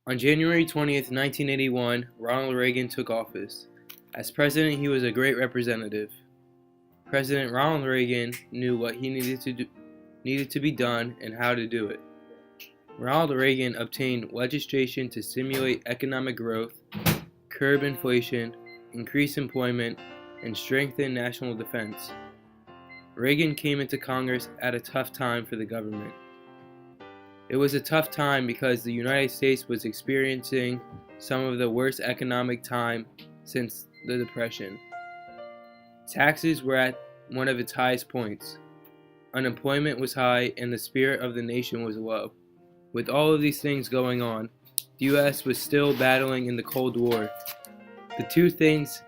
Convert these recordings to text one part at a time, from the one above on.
On January 20th, 1981, Ronald Reagan took office. As president, he was a great representative. President Ronald Reagan knew what he needed to be done and how to do it. Ronald Reagan obtained legislation to stimulate economic growth, curb inflation, increase employment, and strengthen national defense. Reagan came into Congress at a tough time for the government. It was a tough time because the United States was experiencing some of the worst economic time since the Depression. Taxes were at one of its highest points. Unemployment was high and the spirit of the nation was low. With all of these things going on, the U.S. was still battling in the Cold War. The two things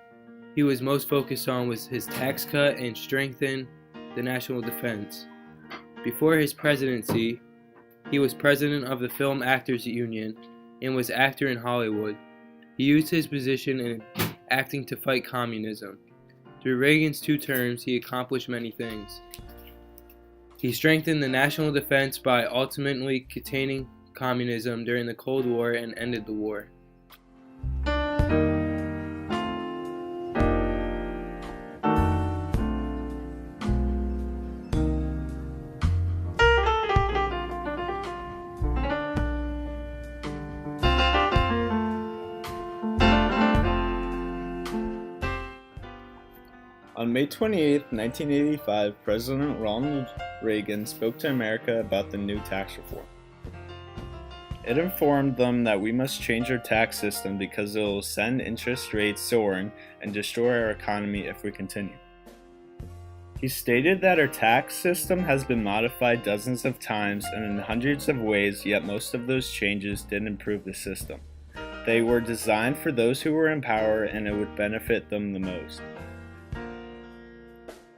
he was most focused on was his tax cut and strengthen the national defense. Before his presidency, he was president of the Film Actors Union and was actor in Hollywood. He used his position in acting to fight communism. Through Reagan's 2 terms, he accomplished many things. He strengthened the national defense by ultimately containing communism during the Cold War and ended the war. On May 28, 1985, President Ronald Reagan spoke to America about the new tax reform. It informed them that we must change our tax system because it will send interest rates soaring and destroy our economy if we continue. He stated that our tax system has been modified dozens of times and in hundreds of ways, yet most of those changes didn't improve the system. They were designed for those who were in power and it would benefit them the most.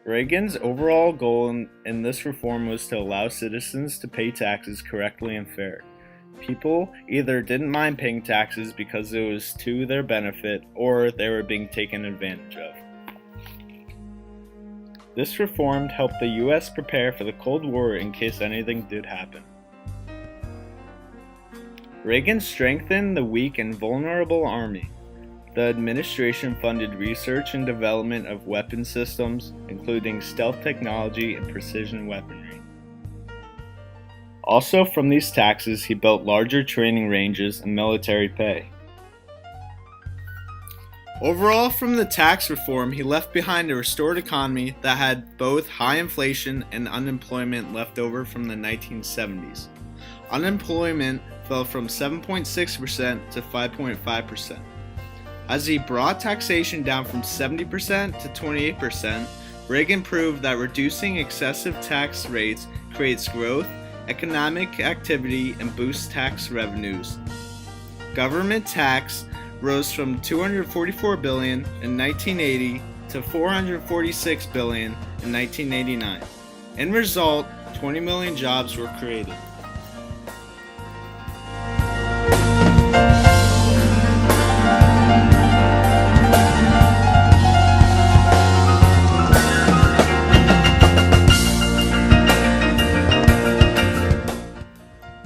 Reagan's overall goal in this reform was to allow citizens to pay taxes correctly and fair. People either didn't mind paying taxes because it was to their benefit or they were being taken advantage of. This reform helped the U.S. prepare for the Cold War in case anything did happen. Reagan strengthened the weak and vulnerable army. The administration funded research and development of weapon systems, including stealth technology and precision weaponry. Also from these taxes, he built larger training ranges and military pay. Overall, from the tax reform, he left behind a restored economy that had both high inflation and unemployment left over from the 1970s. Unemployment fell from 7.6% to 5.5%. As he brought taxation down from 70% to 28%, Reagan proved that reducing excessive tax rates creates growth, economic activity, and boosts tax revenues. Government tax rose from $244 billion in 1980 to $446 billion in 1989. In result, 20 million jobs were created.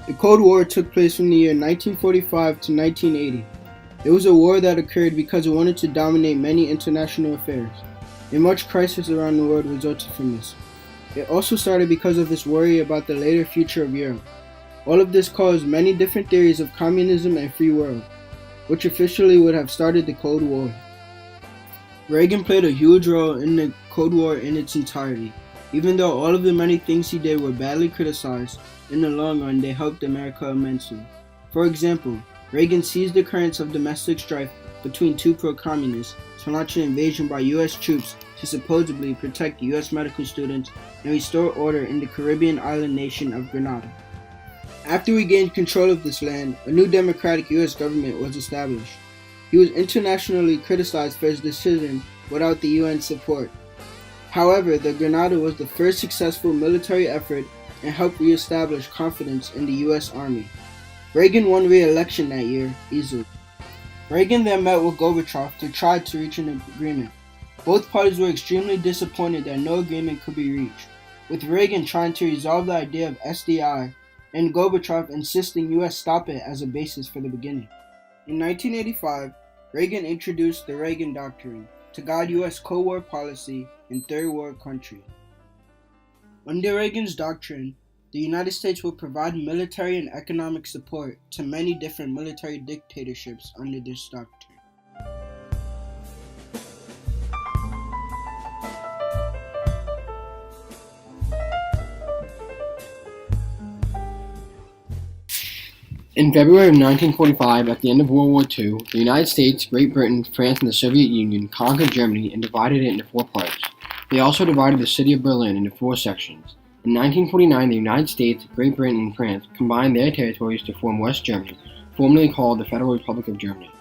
The Cold War took place from the year 1945 to 1980. It was a war that occurred because it wanted to dominate many international affairs, and much crisis around the world resulted from this. It also started because of this worry about the later future of Europe. All of this caused many different theories of communism and free world, which officially would have started the Cold War. Reagan played a huge role in the Cold War in its entirety. Even though all of the many things he did were badly criticized, in the long run they helped America immensely. For example, Reagan seized the currents of domestic strife between 2 pro-communists to launch an invasion by U.S. troops to supposedly protect U.S. medical students and restore order in the Caribbean island nation of Grenada. After we gained control of this land, a new democratic U.S. government was established. He was internationally criticized for his decision without the UN support. However, the Grenada was the first successful military effort and helped re-establish confidence in the U.S. Army. Reagan won re-election that year, easily. Reagan then met with Gorbachev to try to reach an agreement. Both parties were extremely disappointed that no agreement could be reached. With Reagan trying to resolve the idea of SDI, and Gorbachev insisting US stop it as a basis for the beginning. In 1985, Reagan introduced the Reagan Doctrine to guide US Cold War policy in third world countries. Under Reagan's doctrine, the United States would provide military and economic support to many different military dictatorships under this doctrine. In February of 1945, at the end of World War II, the United States, Great Britain, France, and the Soviet Union conquered Germany and divided it into 4 parts. They also divided the city of Berlin into 4 sections. In 1949, the United States, Great Britain, and France combined their territories to form West Germany, formerly called the Federal Republic of Germany.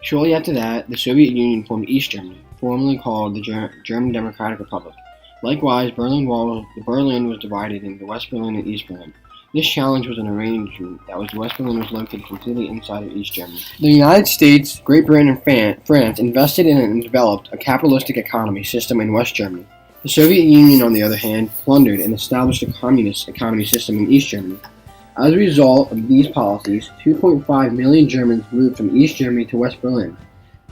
Shortly after that, the Soviet Union formed East Germany, formerly called the German Democratic Republic. Likewise, Berlin was divided into West Berlin and East Berlin. This challenge was an arrangement that was West Berlin was located completely inside of East Germany. The United States, Great Britain, and France invested in and developed a capitalistic economy system in West Germany. The Soviet Union, on the other hand, plundered and established a communist economy system in East Germany. As a result of these policies, 2.5 million Germans moved from East Germany to West Berlin.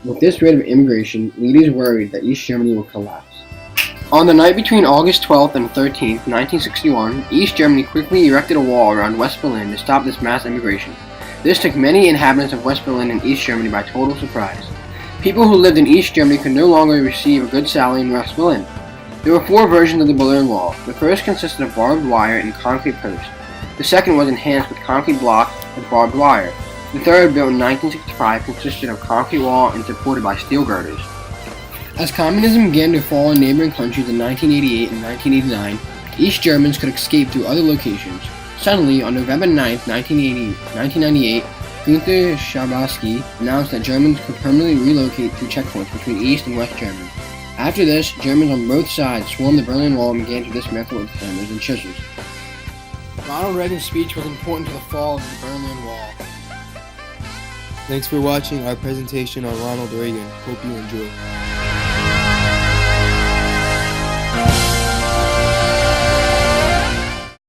With this rate of immigration, leaders worried that East Germany would collapse. On the night between August 12th and 13th, 1961, East Germany quickly erected a wall around West Berlin to stop this mass immigration. This took many inhabitants of West Berlin and East Germany by total surprise. People who lived in East Germany could no longer receive a good salary in West Berlin. There were 4 versions of the Berlin Wall. The first consisted of barbed wire and concrete posts. The second was enhanced with concrete blocks and barbed wire. The third, built in 1965, consisted of concrete wall and supported by steel girders. As communism began to fall in neighboring countries in 1988 and 1989, East Germans could escape to other locations. Suddenly, on November 9, 1998, Günther Schabowski announced that Germans could permanently relocate through checkpoints between East and West Germany. After this, Germans on both sides swarmed the Berlin Wall and began to dismantle it with hammers and chisels. Ronald Reagan's speech was important to the fall of the Berlin Wall. Thanks for watching our presentation on Ronald Reagan. Hope you enjoy.